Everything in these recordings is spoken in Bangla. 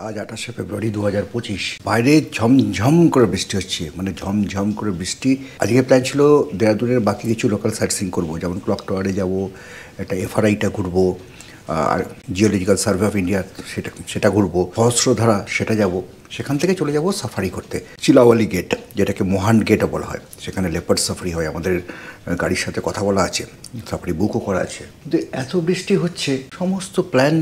আজ 28শে ফেব্রুয়ারি 2025। বাইরে ঝমঝম করে বৃষ্টি হচ্ছে, মানে ঝমঝম করে বৃষ্টি। আজকে প্ল্যান ছিল দেরাদুনের বাকি কিছু লোকাল সাইট সিইং করবো, যেমন ক্লক টাওয়ারে যাবো, একটা এফআরআইটা ঘুরবো, আর জিওলজিক্যাল সার্ভে অফ ইন্ডিয়া সেটা ঘুরবো, সহস্রধারা সেটা যাব। সেখান থেকে চলে যাব সাফারি করতে চিলাওয়ালি গেট, যেটাকে মোহান গেটও বলা হয়। সেখানে লেপার্ড সাফারি হয়, আমাদের গাড়ির সাথে কথা বলা আছে, সাফারি বুকও করা আছে। কিন্তু এত বৃষ্টি হচ্ছে, সমস্ত প্ল্যান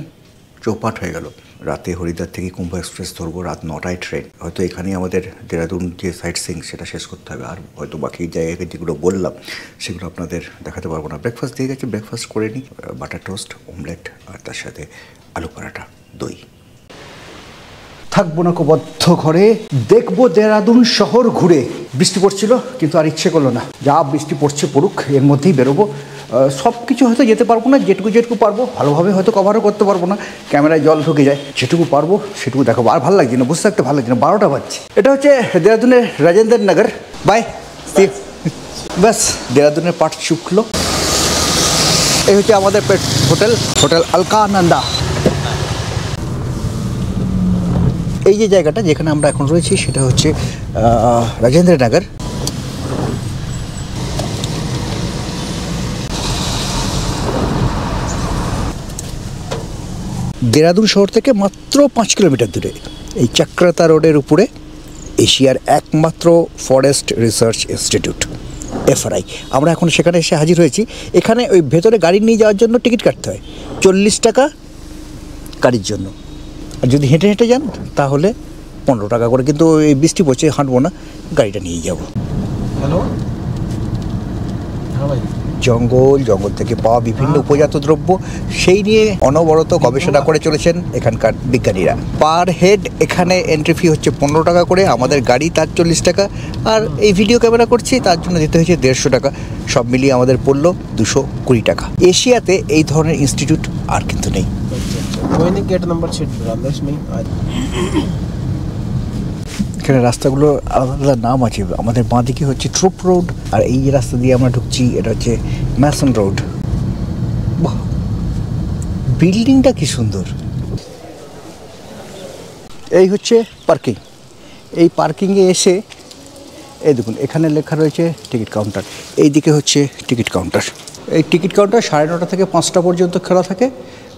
চৌপাট হয়ে গেল। রাতে হরিদ্বার থেকে কুম্ভ এক্সপ্রেস ধরবো, রাত 9টায় ট্রেন। হয়তো এখানেই আমাদের দেরাদুন যে সাইট সিইং সেটা শেষ করতে হবে, আর হয়তো বাকি জায়গায় যেগুলো বললাম সেগুলো আপনাদের দেখাতে পারবো না। ব্রেকফাস্ট দিয়ে গেছে, ব্রেকফাস্ট করে নিই, বাটার টোস্ট, অমলেট, আর তার সাথে আলু পরাঠা, দই। থাকবো না বদ্ধ ঘরে, দেখবো দেরাদুন শহর ঘুরে। বৃষ্টি পড়ছিল কিন্তু আর ইচ্ছে করলো না, যা বৃষ্টি পড়ছে পড়ুক, এর মধ্যেই বেরোবো। সব কিছু হয়তো যেতে পারবো না, যেটুকু পারবো ভালোভাবে হয়তো কভারও করতে পারবো না, ক্যামেরায় জল ঢুকে যায়। যেটুকু পারবো সেটুকু দেখাবো। আর ভালো লাগছে না, বুঝতে থাকতে ভালো লাগছে না, 12টা বাজছে। এটা হচ্ছে দেরাদুনের রাজেন্দ্র নগর। বাই, ব্যাস দেরাদুনের পাট শুকলো। এই হচ্ছে আমাদের হোটেল আলকানন্দা। এই যে জায়গাটা যেখানে আমরা এখন রয়েছি সেটা হচ্ছে রাজেন্দ্র নগর। দেরাদুন শহর থেকে মাত্র 5 কিলোমিটার দূরে, এই চক্রাতা রোডের উপরে এশিয়ার একমাত্র ফরেস্ট রিসার্চ ইনস্টিটিউট, এফআরআই। আমরা এখন সেখানে এসে হাজির হয়েছি। এখানে ওই ভেতরে গাড়ি নিয়ে যাওয়ার জন্য টিকিট কাটতে হয়, 40 টাকা গাড়ির জন্য। আর যদি হেঁটে হেঁটে যান তাহলে 15 টাকা করে। কিন্তু এই বৃষ্টি পড়ছে, হাঁটবো না, গাড়িটা নিয়ে যাব। হ্যালো, হ্যাঁ ভাই। জঙ্গল থেকে পাওয়া বিভিন্ন উপজাত দ্রব্য, সেই নিয়ে অনবরত গবেষণা করে চলেছেন এখানকার বিজ্ঞানীরা। পার হেড এখানে এন্ট্রি ফি হচ্ছে 15 টাকা করে, আমাদের গাড়ি তার 40 টাকা, আর এই ভিডিও ক্যামেরা করছি তার জন্য দিতে হয়েছে 150 টাকা। সব মিলিয়ে আমাদের পড়লো 220 টাকা। এশিয়াতে এই ধরনের ইনস্টিটিউট আর কিন্তু নেই। গেট নাম্বার এখানে রাস্তাগুলোর আলাদা আলাদা নাম আছে। আমাদের বাঁদিকে হচ্ছে ট্রুপ রোড, আর এই যে রাস্তা দিয়ে আমরা ঢুকছি এটা হচ্ছে ম্যাসন রোড। বাহ, বিল্ডিংটা কি সুন্দর। এই হচ্ছে পার্কিং। এই পার্কিংয়ে এসে এই দেখুন, এখানে লেখা রয়েছে টিকিট কাউন্টার। এই দিকে হচ্ছে টিকিট কাউন্টার। এই টিকিট কাউন্টার 9:30 থেকে 5টা পর্যন্ত খোলা থাকে।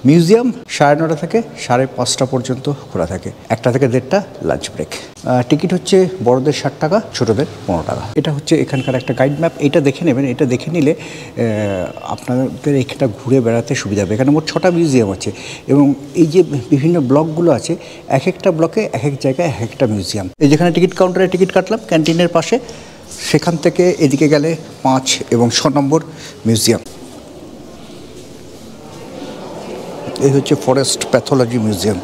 মিউজিয়াম 9:30 থেকে 5:30 পর্যন্ত খোলা থাকে। 1টা থেকে 1:30 লাঞ্চ ব্রেক। টিকিট হচ্ছে বড়দের 60 টাকা, ছোটোদের 15 টাকা। এটা হচ্ছে এখানকার একটা গাইড ম্যাপ, এটা দেখে নেবেন। এটা দেখে নিলে আপনাদের এখানটা ঘুরে বেড়াতে সুবিধা হবে। এখানে মোট 6টা মিউজিয়াম আছে, এবং এই যে বিভিন্ন ব্লকগুলো আছে, এক একটা ব্লকে এক এক জায়গায় এক একটা মিউজিয়াম। এই যেখানে টিকিট কাউন্টারে টিকিট কাটলাম ক্যান্টিনের পাশে, সেখান থেকে এদিকে গেলে 5 এবং 6 নম্বর মিউজিয়াম। এই হচ্ছে ফরেস্ট প্যাথোলজি মিউজিয়াম।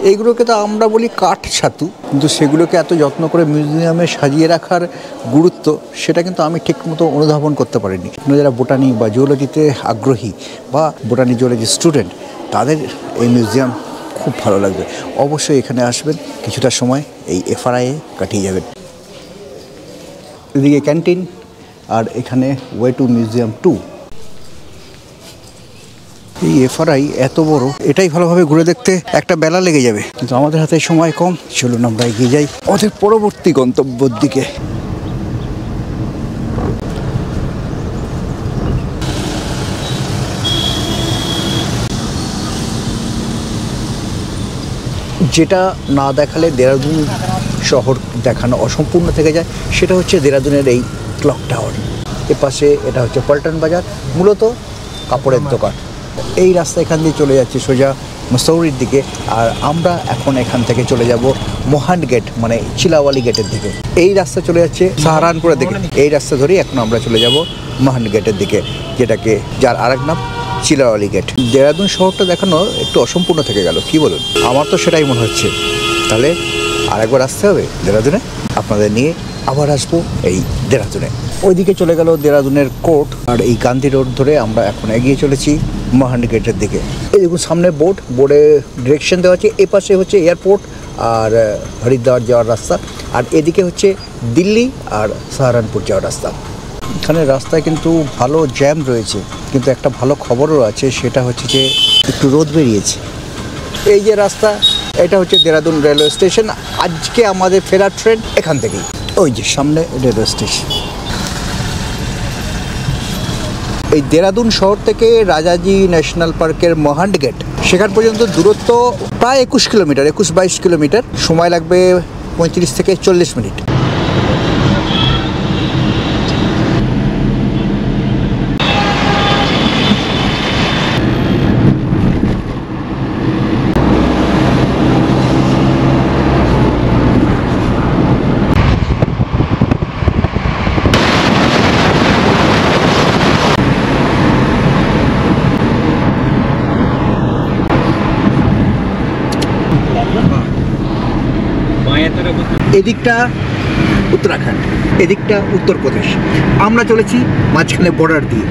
এইগুলোকে তো আমরা বলি কাঠ ছাতু, কিন্তু সেগুলোকে এত যত্ন করে মিউজিয়ামে সাজিয়ে রাখার গুরুত্ব, সেটা কিন্তু আমি ঠিক মতো অনুধাবন করতে পারিনি। আপনারা যারা বোটানি বা জিওলজিতে আগ্রহী বা বোটানি জিওলজি স্টুডেন্ট, তাদের এই মিউজিয়াম খুব ভালো লাগবে। অবশ্যই এখানে আসবেন, কিছুটা সময় এই এফআরআইয়ে কাটিয়ে যাবেন। এদিকে ক্যান্টিন, আর এখানে ওয়ে টু মিউজিয়াম 2। এই এফআরআই এত বড়, এটাই ভালোভাবে ঘুরে দেখতে একটা বেলা লেগে যাবে, কিন্তু আমাদের হাতে সময় কম। চলুন আমরা এগিয়ে যাই আমাদের পরবর্তী গন্তব্যের দিকে। যেটা না দেখালে দেরাদুন শহর দেখানো অসম্পূর্ণ থেকে যায়, সেটা হচ্ছে দেরাদুনের এই ক্লক টাওয়ার। এপাশে এটা হচ্ছে পল্টন বাজার, মূলত কাপড়ের দোকান। এই রাস্তা এখান দিয়ে চলে যাচ্ছে সোজা মসৌরির দিকে, আর আমরা এখন এখান থেকে চলে যাব মোহান গেট, মানে চিলাওয়ালি গেটের দিকে। এই রাস্তা চলে যাচ্ছে সাহারানপুরের দিকে। এই রাস্তা ধরেই এখন আমরা চলে যাব মোহান গেটের দিকে, যার আরেক নাম চিলাওয়ালি গেট। দেরাদুন শহরটা দেখানো একটু অসম্পূর্ণ থেকে গেল, কি বলুন? আমার তো সেটাই মনে হচ্ছে। তাহলে আরেকবার আসতে হবে দেরাদুনে, আপনাদের নিয়ে আবার আসবো এই দেরাদুনে। ওইদিকে চলে গেল দেরাদুনের কোর্ট, আর এই গান্ধী রোড ধরে আমরা এখন এগিয়ে চলেছি মোহান গেটের দিকে। এই দেখুন সামনে বোর্ডে ডিরেকশন দেওয়া আছে। এ পাশে হচ্ছে এয়ারপোর্ট আর হরিদ্বার যাওয়ার রাস্তা, আর এদিকে হচ্ছে দিল্লি আর সাহারানপুর যাওয়ার রাস্তা। এখানে রাস্তায় কিন্তু ভালো জ্যাম রয়েছে, কিন্তু একটা ভালো খবরও আছে, সেটা হচ্ছে যে একটু রোদ বেরিয়েছে। এই যে রাস্তা, এটা হচ্ছে দেরাদুন রেলওয়ে স্টেশন। আজকে আমাদের ফেরার ট্রেন এখান থেকেই। ওই যে সামনে রেলওয়ে স্টেশন। এই দেরাদুন শহর থেকে রাজাজি ন্যাশনাল পার্কের মহান্ড গেট, সেখান পর্যন্ত দূরত্ব প্রায় 21 কিলোমিটার, 21-22 কিলোমিটার। সময় লাগবে 35 থেকে 40 মিনিট। এদিকটা উত্তরাখণ্ড, এদিকটা উত্তরপ্রদেশ। আমরা চলেছি মাঝখানে বর্ডার দিয়ে।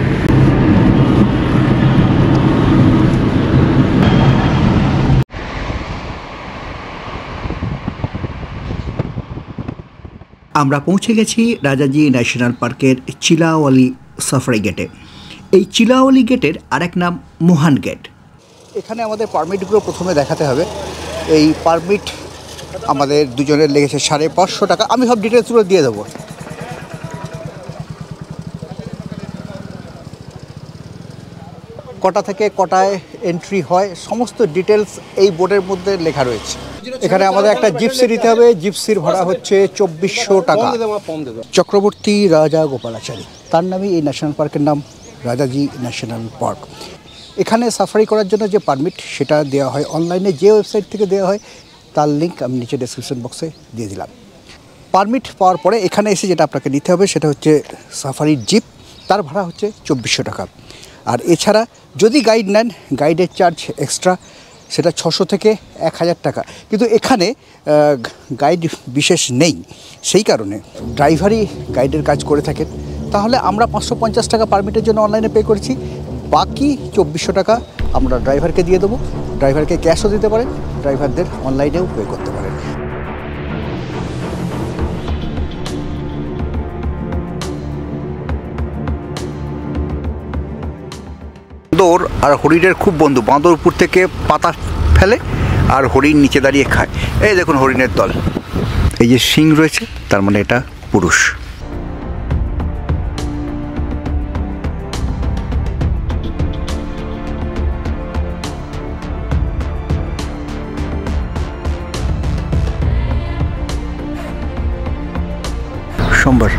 আমরা পৌঁছে গেছি রাজাজি ন্যাশনাল পার্কের চিলাওয়ালি সাফারি গেটে। এই চিলাওয়ালি গেটের আরেক নাম মোহান গেট। এখানে আমাদের পারমিটগুলো প্রথমে দেখাতে হবে। এই পারমিট আমাদের দুজনের লেগেছে 550 টাকা। আমি সব ডিটেলসগুলো দিয়ে দেবো। কটা থেকে কটায় এন্ট্রি হয় সমস্ত ডিটেলস এই বোর্ডের মধ্যে লেখা রয়েছে। এখানে আমাদের একটা জিপসি নিতে হবে। জিপসির ভাড়া হচ্ছে 2400 টাকা। চক্রবর্তী রাজা গোপালাচারী, তার নামই এই ন্যাশনাল পার্কের নাম রাজাজি ন্যাশনাল পার্ক। এখানে সাফারি করার জন্য যে পারমিট, সেটা দেওয়া হয় অনলাইনে। যে ওয়েবসাইট থেকে দেওয়া হয় তার লিঙ্ক আমি নিচে ডেসক্রিপশন বক্সে দিয়ে দিলাম। পারমিট পাওয়ার পরে এখানে এসে যেটা আপনাকে নিতে হবে সেটা হচ্ছে সাফারির জিপ। তার ভাড়া হচ্ছে 2400 টাকা। আর এছাড়া যদি গাইড নেন, গাইডের চার্জ এক্সট্রা, সেটা 600 থেকে 1000 টাকা। কিন্তু এখানে গাইড বিশেষ নেই, সেই কারণে ড্রাইভারই গাইডের কাজ করে থাকেন। তাহলে আমরা 550 টাকা পারমিটের জন্য অনলাইনে পে করেছি। বাকি 2400 টাকা আমরা ড্রাইভারকে দিয়ে দেবো। ড্রাইভারকে ক্যাশও দিতে পারেন, ড্রাইভারদের অনলাইনেও পে করতে পারেন। বাঁদর আর হরিণের খুব বন্ধু। বাঁদর উপর থেকে পাতা ফেলে আর হরিণ নিচে দাঁড়িয়ে খায়। এই দেখুন হরিণের দল। এই যে শিং রয়েছে, তার মানে এটা পুরুষ। সোমবার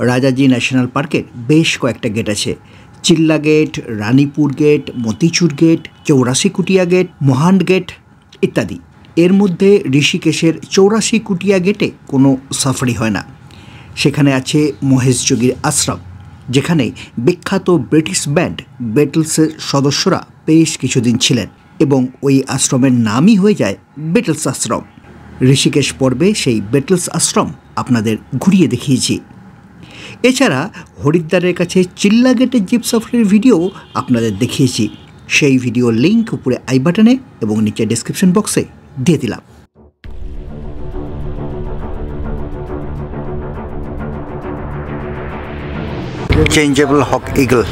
রাজাজি ন্যাশনাল পার্কের বেশ কয়েকটা গেট আছে। Chilla gate, Ranipur gate, Motichur gate, 84 Kutiya gate, Mohand gate ইত্যাদি। এর মধ্যে ঋষিকেশের 84 কুটিয়া গেটে কোনো সাফারি হয় না। সেখানে আছে মহেশ যোগীর আশ্রম, যেখানে বিখ্যাত ব্রিটিশ ব্যান্ড বেটলসের সদস্যরা বেশ কিছুদিন ছিলেন, এবং ওই আশ্রমের নামই হয়ে যায় বেটলস আশ্রম। ঋষিকেশ পর্বে সেই বেটলস আশ্রম আপনাদের ঘুরিয়ে দেখিয়েছি। এছাড়া হরিদ্বারের কাছে চিল্লা গেটের জিপ সাফারির ভিডিও আপনাদের দেখিয়েছি। সেই ভিডিওর লিঙ্ক উপরে আই বাটনে এবং নিচে ডেসক্রিপশন বক্সে দিয়ে দিলাম। চেঞ্জেবল হক ইগল।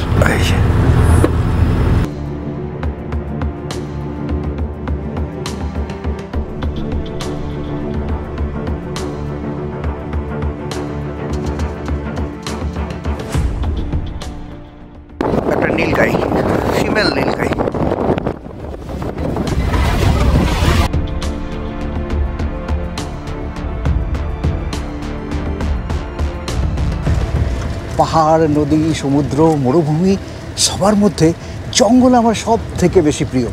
একটা নীলগাই, ফিমেল নীলগাই। পাহাড়, নদী, সমুদ্র, মরুভূমি, সবার মধ্যে জঙ্গল আমার সব থেকে বেশি প্রিয়।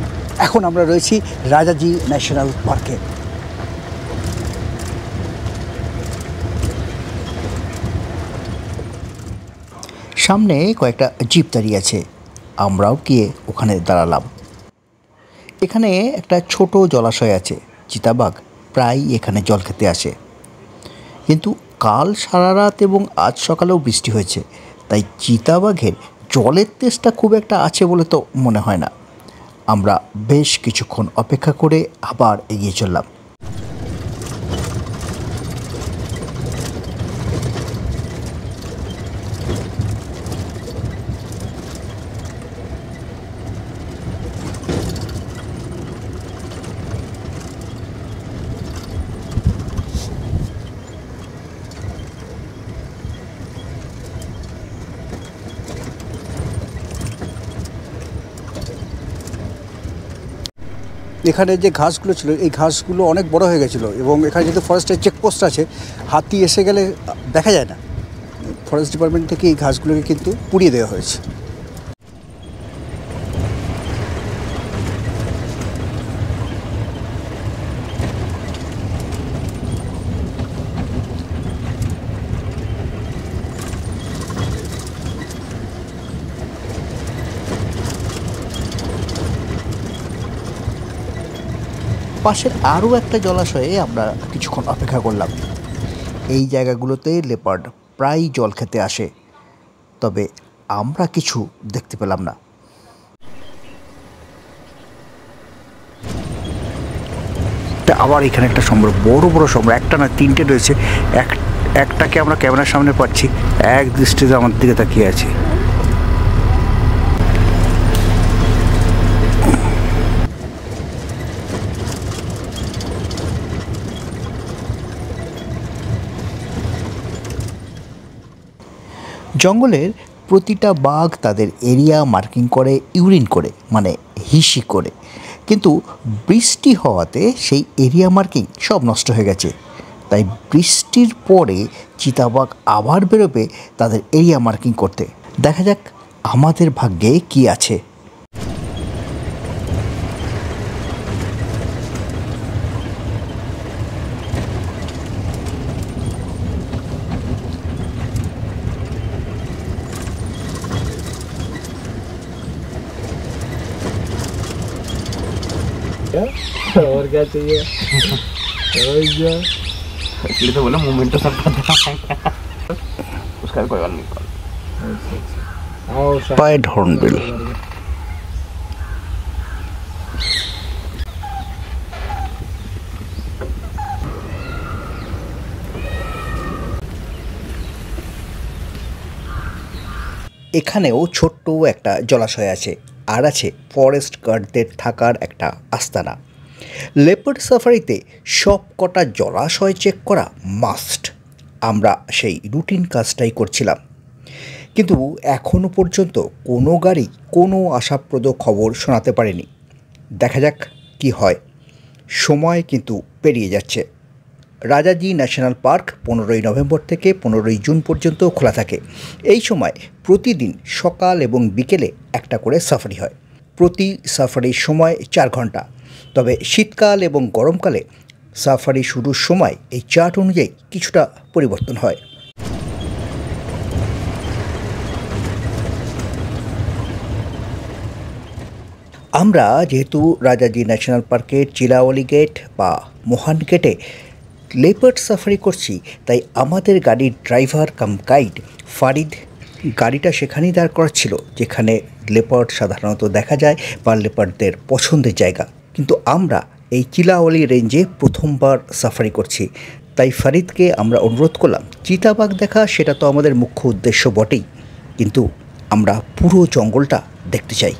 এখন আমরা রয়েছি রাজাজি ন্যাশনাল পার্কে। সামনে কয়েকটা জিপ দাঁড়িয়ে আছে, আমরাও গিয়ে ওখানে দাঁড়ালাম। এখানে একটা ছোট জলাশয় আছে, চিতাবাঘ প্রায় এখানে জল খেতে আসে। কিন্তু কাল সারা রাত এবং আজ সকালেও বৃষ্টি হয়েছে, তাই চিতাবাঘের জলের তেষ্টা খুব একটা আছে বলে তো মনে হয় না। আমরা বেশ কিছুক্ষণ অপেক্ষা করে আবার এগিয়ে চললাম। এখানে যে ঘাসগুলো ছিল এই ঘাসগুলো অনেক বড় হয়ে গেছিলো এবং এখানে যেহেতু ফরেস্টের চেকপোস্ট আছে, হাতি এসে গেলে দেখা যায় না। ফরেস্ট ডিপার্টমেন্ট থেকে এই ঘাসগুলোকে কিন্তু পুড়িয়ে দেওয়া হয়েছে। পাশের আরও একটা জলাশয়ে আমরা কিছুক্ষণ অপেক্ষা করলাম। এই জায়গাগুলোতে লেপার্ড প্রায় জল খেতে আসে, তবে আমরা কিছু দেখতে পেলাম না। আবার এখানে একটা সম্বর, বড় বড় সম্বর, একটা না তিনটে রয়েছে। একটাকে আমরা ক্যামেরার সামনে পাচ্ছি, এক দৃষ্টিতে আমার দিকে তাকিয়ে আছে। জঙ্গলের প্রতিটা বাঘ তাদের এরিয়া মার্কিং করে ইউরিন করে, মানে হিসি করে, কিন্তু বৃষ্টি হওয়াতে সেই এরিয়া মার্কিং সব নষ্ট হয়ে গেছে। তাই বৃষ্টির পরে চিতাবাঘ আবার বেরোবে তাদের এরিয়া মার্কিং করতে। দেখা যাক আমাদের ভাগ্যে কি আছে। और क्या चाहिए? इसलिए तो बोला मोमेंटो सबका था उसका कोई और नहीं कॉल। Pied hornbill. এখানেও ছোট্ট একটা জলাশয় আছে, আর আছে ফরেস্ট গার্ডদের থাকার একটা আস্তানা। লেপার্ড সাফারিতে সব কটা জলাশয় চেক করা মাস্ট। আমরা সেই রুটিন কাজটাই করছিলাম, কিন্তু এখনও পর্যন্ত কোনো গাড়ি কোনো আশাপ্রদ খবর শোনাতে পারেনি। দেখা যাক কি হয়। সময় কিন্তু পেরিয়ে যাচ্ছে। রাজাজি ন্যাশনাল পার্ক 15ই নভেম্বর থেকে 15ই জুন পর্যন্ত খোলা থাকে। এই সময় প্রতিদিন সকাল এবং বিকেলে একটা করে সাফারি হয়। প্রতি সাফারির সময় 4 ঘন্টা। তবে শীতকাল এবং গরমকালে সাফারি শুরুর সময় এই চার্ট অনুযায়ী কিছুটা পরিবর্তন হয়। আমরা যেহেতু রাজাজি ন্যাশনাল পার্কের চিলাওয়ালি গেট বা মোহান গেটে লেপার্ড সাফারি করছি, তাই আমাদের গাড়ির ড্রাইভার কাম গাইড ফারিদ গাড়িটা সেখানেই দাঁড় করাচ্ছিল যেখানে লেপার্ড সাধারণত দেখা যায় বা লেপার্ডদের পছন্দের জায়গা। কিন্তু আমরা এই চিলাওয়ালি রেঞ্জে প্রথমবার সাফারি করছি, তাই ফারিদকে আমরা অনুরোধ করলাম, চিতাবাঘ দেখা সেটা তো আমাদের মুখ্য উদ্দেশ্য বটেই, কিন্তু আমরা পুরো জঙ্গলটা দেখতে চাই।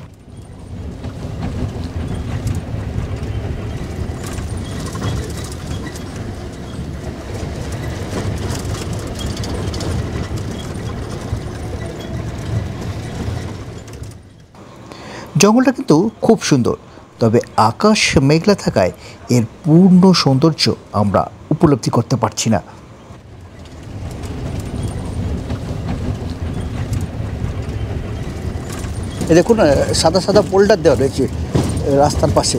জঙ্গলটা কিন্তু খুব সুন্দর, তবে আকাশ মেঘলা থাকায় এর পূর্ণ সৌন্দর্য আমরা উপলব্ধি করতে পারছি না। দেখুন, সাদা সাদা বোল্ডার দেওয়া রয়েছে রাস্তার পাশে।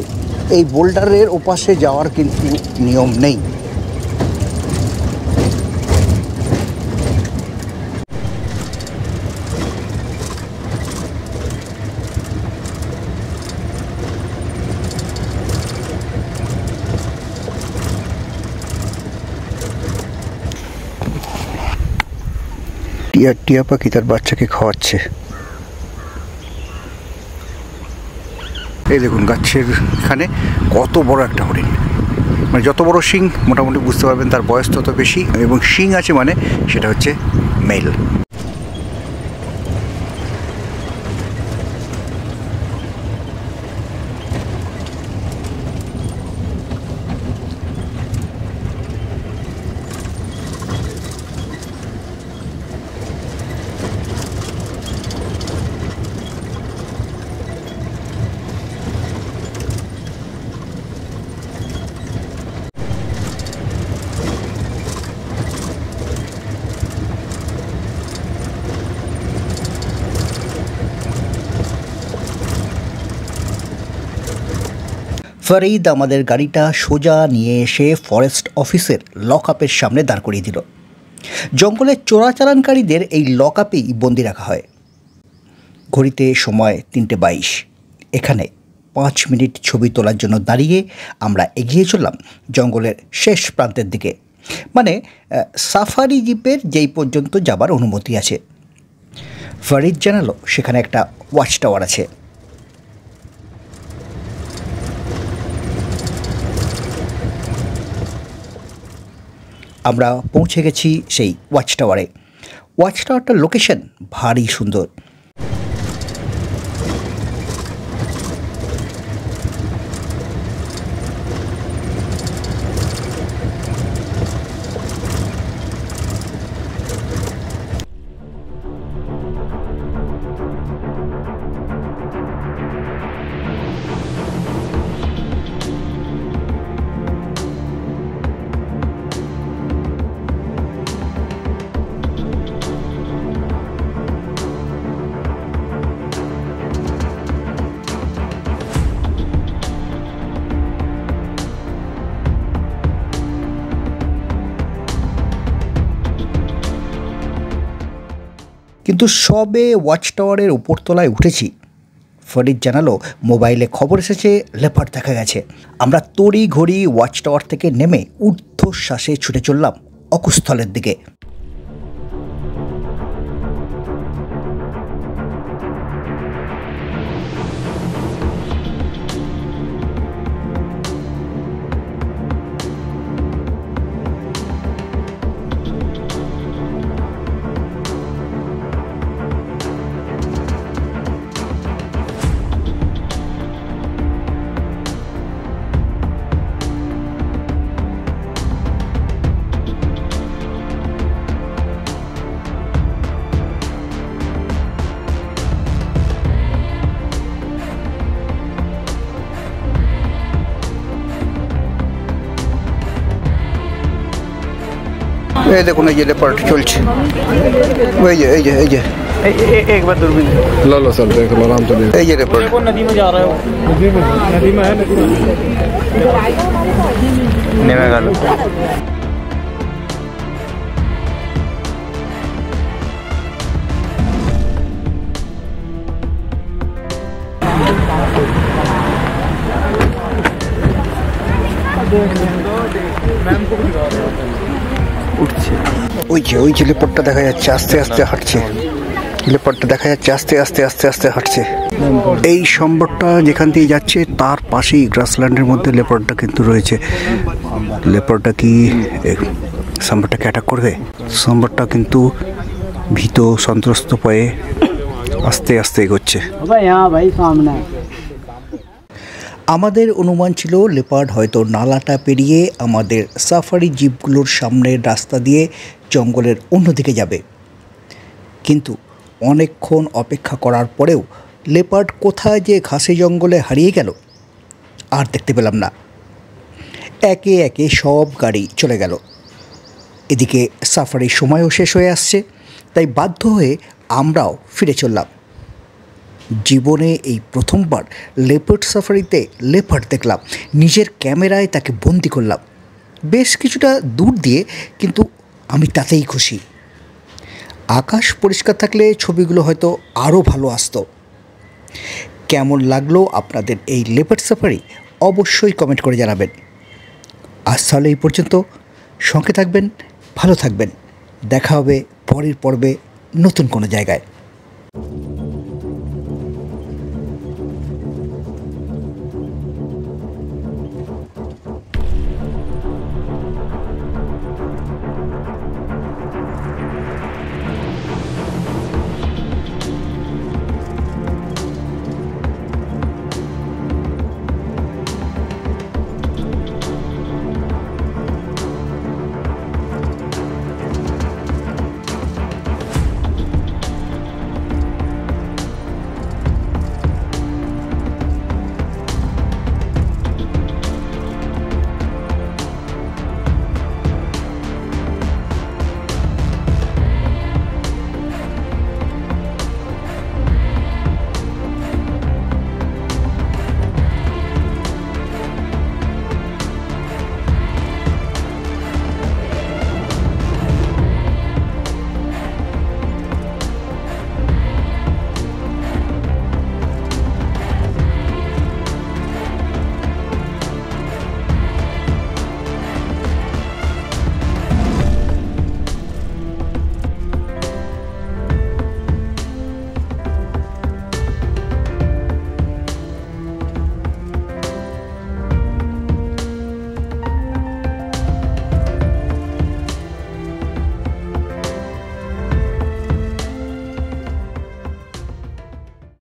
এই বোল্ডারের ওপাশে যাওয়ার কিন্তু নিয়ম নেই। টিয়া পাখি তার বাচ্চাকে খাওয়াচ্ছে। এই দেখুন গাছের এখানে কত বড় একটা হরিণ, মানে যত বড় শিং মোটামুটি বুঝতে পারবেন তার বয়স তত বেশি, এবং শিং আছে মানে সেটা হচ্ছে মেল। ফরিদ আমাদের গাড়িটা সোজা নিয়ে এসে ফরেস্ট অফিসের লক আপের সামনে দাঁড় করিয়ে দিল। জঙ্গলের চোরাচালানকারীদের এই লক আপেই বন্দি রাখা হয়। ঘড়িতে সময় 3:22। এখানে 5 মিনিট ছবি তোলার জন্য দাঁড়িয়ে আমরা এগিয়ে চললাম জঙ্গলের শেষ প্রান্তের দিকে, মানে সাফারি জিপের যেই পর্যন্ত যাবার অনুমতি আছে। ফরিদ জানালো সেখানে একটা ওয়াচ টাওয়ার আছে। আমরা পৌঁছে গেছি সেই ওয়াচ টাওয়ারে। ওয়াচ টাওয়ারটার লোকেশন ভারী সুন্দর। কিন্তু সবে ওয়াচ টাওয়ারের উপরতলায় উঠেছি, ফরিদ জানালো মোবাইলে খবর এসেছে লেপার্ড দেখা গেছে। আমরা তড়ি ঘড়ি ওয়াচ টাওয়ার থেকে নেমে ঊর্ধ্বশ্বাসে ছুটে চললাম অকুস্থলের দিকে। এই দেখুন এই যে লেপার্ড চলছে, এই যে এই যে এই যে एक बार दूरबीन लो लो सर देख लो आराम से देख। এই যে লেপার্ড। वो नदी में जा रहे हो? नदी में है नदी में गल উঠছে ওই যে লেপার্ডটা দেখা যাচ্ছে আস্তে আস্তে হাঁটছে। লেপার্ডটা দেখা যাচ্ছে আস্তে আস্তে আস্তে আস্তে হাঁটছে। এই সম্বরটা যেখান দিয়ে যাচ্ছে তার পাশেই গ্রাসল্যান্ডের মধ্যে লেপার্ডটা কিন্তু রয়েছে। লেপার্ডটা কি সম্বরটাকে অ্যাটাক করবে? সম্বরটা কিন্তু ভীত সন্ত্রস্ত পায়ে আস্তে আস্তে এগোচ্ছে। আমাদের অনুমান ছিল লেপার্ড হয়তো নালাটা পেরিয়ে আমাদের সাফারি জিপগুলোর সামনের রাস্তা দিয়ে জঙ্গলের অন্যদিকে যাবে, কিন্তু অনেকক্ষণ অপেক্ষা করার পরেও লেপার্ড কোথায় যে ঘাসে জঙ্গলে হারিয়ে গেল আর দেখতে পেলাম না। একে একে সব গাড়ি চলে গেল। এদিকে সাফারির সময়ও শেষ হয়ে আসছে, তাই বাধ্য হয়ে আমরাও ফিরে চললাম। জীবনে এই প্রথমবার লেপার্ড সাফারিতে লেপার্ড দেখলাম, নিজের ক্যামেরায় তাকে বন্দি করলাম বেশ কিছুটা দূর দিয়ে, কিন্তু আমি তাতেই খুশি। আকাশ পরিষ্কার থাকলে ছবিগুলো হয়তো আরও ভালো আসতো। কেমন লাগলো আপনাদের এই লেপার্ড সাফারি অবশ্যই কমেন্ট করে জানাবেন। আজ তাহলে এই পর্যন্ত, সঙ্গে থাকবেন, ভালো থাকবেন। দেখা হবে পরের পর্বে নতুন কোনো জায়গায়।